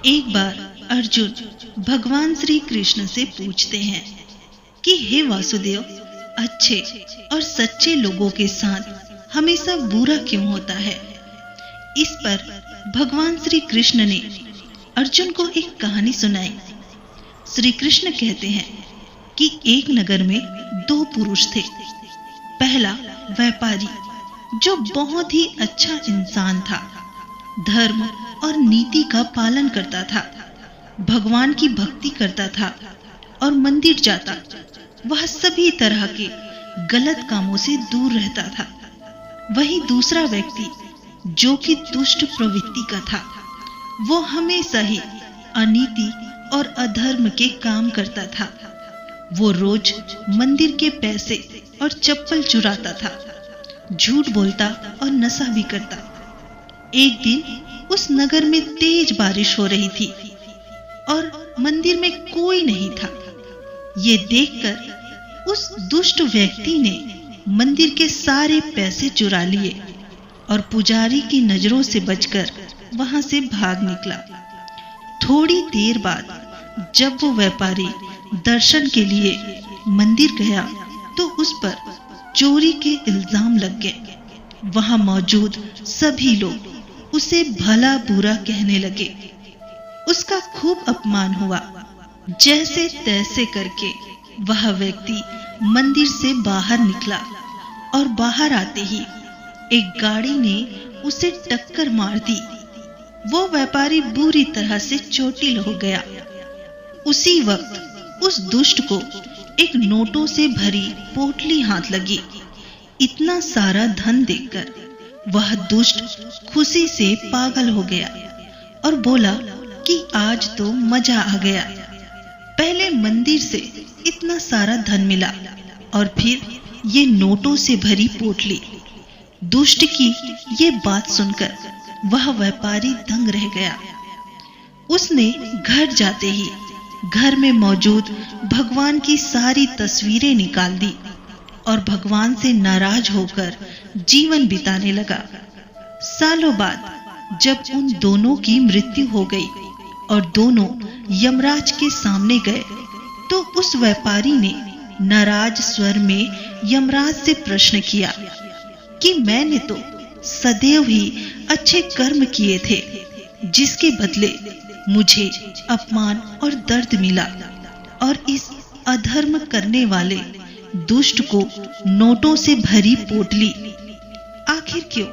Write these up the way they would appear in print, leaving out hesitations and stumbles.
एक बार अर्जुन भगवान श्री कृष्ण से पूछते हैं कि हे वासुदेव, अच्छे और सच्चे लोगों के साथ हमेशा बुरा क्यों होता है। इस पर भगवान श्री कृष्ण ने अर्जुन को एक कहानी सुनाई। श्री कृष्ण कहते हैं कि एक नगर में दो पुरुष थे। पहला व्यापारी, जो बहुत ही अच्छा इंसान था, धर्म और नीति का पालन करता था, भगवान की भक्ति करता था और मंदिर जाता। वह सभी तरह के गलत कामों से दूर रहता था। वही दूसरा व्यक्ति, जो कि दुष्ट प्रवृत्ति का था, वो हमेशा ही अनीति और अधर्म के काम करता था। वो रोज मंदिर के पैसे और चप्पल चुराता था, झूठ बोलता और नशा भी करता। एक दिन उस नगर में तेज बारिश हो रही थी और मंदिर में कोई नहीं था। ये देखकर उस दुष्ट व्यक्ति ने मंदिर के सारे पैसे चुरा लिए और पुजारी की नजरों से बचकर वहां से भाग निकला। थोड़ी देर बाद जब वो व्यापारी दर्शन के लिए मंदिर गया तो उस पर चोरी के इल्जाम लग गए। वहां मौजूद सभी लोग उसे भला बुरा कहने लगे। उसका खूब अपमान हुआ। जैसे तैसे करके वह व्यक्ति मंदिर से बाहर निकला और बाहर आते ही एक गाड़ी ने उसे टक्कर मार दी। वो व्यापारी बुरी तरह से चोटिल हो गया। उसी वक्त उस दुष्ट को एक नोटों से भरी पोटली हाथ लगी। इतना सारा धन देखकर वह दुष्ट खुशी से पागल हो गया और बोला कि आज तो मजा आ गया। पहले मंदिर से इतना सारा धन मिला और फिर ये नोटों से भरी पोटली। दुष्ट की ये बात सुनकर वह व्यापारी दंग रह गया। उसने घर जाते ही घर में मौजूद भगवान की सारी तस्वीरें निकाल दी और भगवान से नाराज होकर जीवन बिताने लगा। सालों बाद जब उन दोनों की मृत्यु हो गई और दोनों यमराज के सामने गए तो उस व्यापारी ने नाराज स्वर में यमराज से प्रश्न किया कि मैंने तो सदैव ही अच्छे कर्म किए थे, जिसके बदले मुझे अपमान और दर्द मिला, और इस अधर्म करने वाले दुष्ट को नोटों से भरी पोटली आखिर क्यों?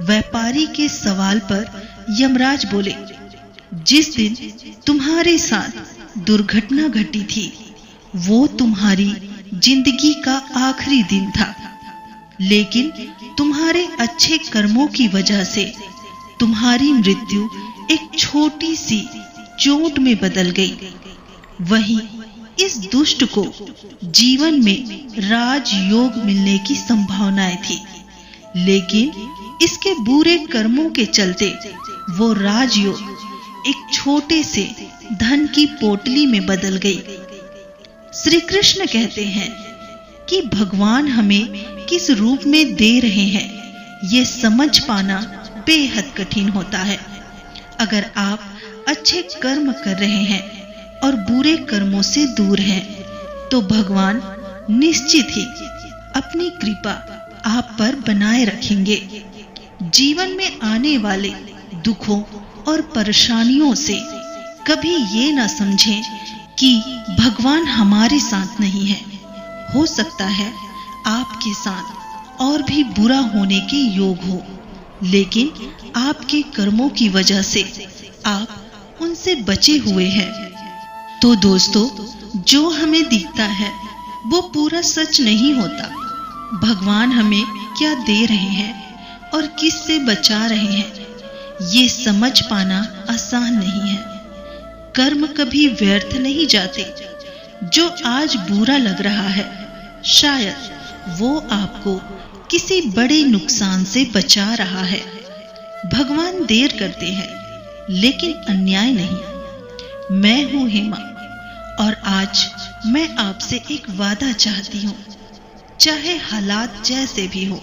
व्यापारी के सवाल पर यमराज बोले, जिस दिन तुम्हारे साथ दुर्घटना घटी थी वो तुम्हारी जिंदगी का आखिरी दिन था, लेकिन तुम्हारे अच्छे कर्मों की वजह से तुम्हारी मृत्यु एक छोटी सी चोट में बदल गई। वहीं इस दुष्ट को जीवन में राजयोग मिलने की संभावनाएं थी, लेकिन इसके बुरे कर्मों के चलते वो राजयोग एक छोटे से धन की पोटली में बदल गई। श्री कृष्ण कहते हैं कि भगवान हमें किस रूप में दे रहे हैं, ये समझ पाना बेहद कठिन होता है। अगर आप अच्छे कर्म कर रहे हैं और बुरे कर्मों से दूर हैं, तो भगवान निश्चित ही अपनी कृपा आप पर बनाए रखेंगे। जीवन में आने वाले दुखों और परेशानियों से कभी ये ना समझें कि भगवान हमारे साथ नहीं है। हो सकता है आपके साथ और भी बुरा होने के योग हो, लेकिन आपके कर्मों की वजह से आप उनसे बचे हुए हैं। तो दोस्तों, जो हमें दिखता है वो पूरा सच नहीं होता। भगवान हमें क्या दे रहे हैं और किस से बचा रहे हैं, ये समझ पाना आसान नहीं है। कर्म कभी व्यर्थ नहीं जाते। जो आज बुरा लग रहा है, शायद वो आपको किसी बड़े नुकसान से बचा रहा है। भगवान देर करते हैं, लेकिन अन्याय नहीं। मैं हूं हेमा और आज मैं आपसे एक वादा चाहती हूं। चाहे हालात जैसे भी हो,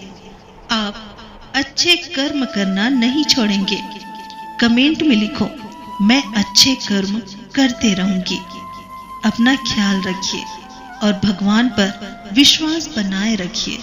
आप अच्छे कर्म करना नहीं छोड़ेंगे। कमेंट में लिखो, मैं अच्छे कर्म करते रहूंगी। अपना ख्याल रखिए और भगवान पर विश्वास बनाए रखिए।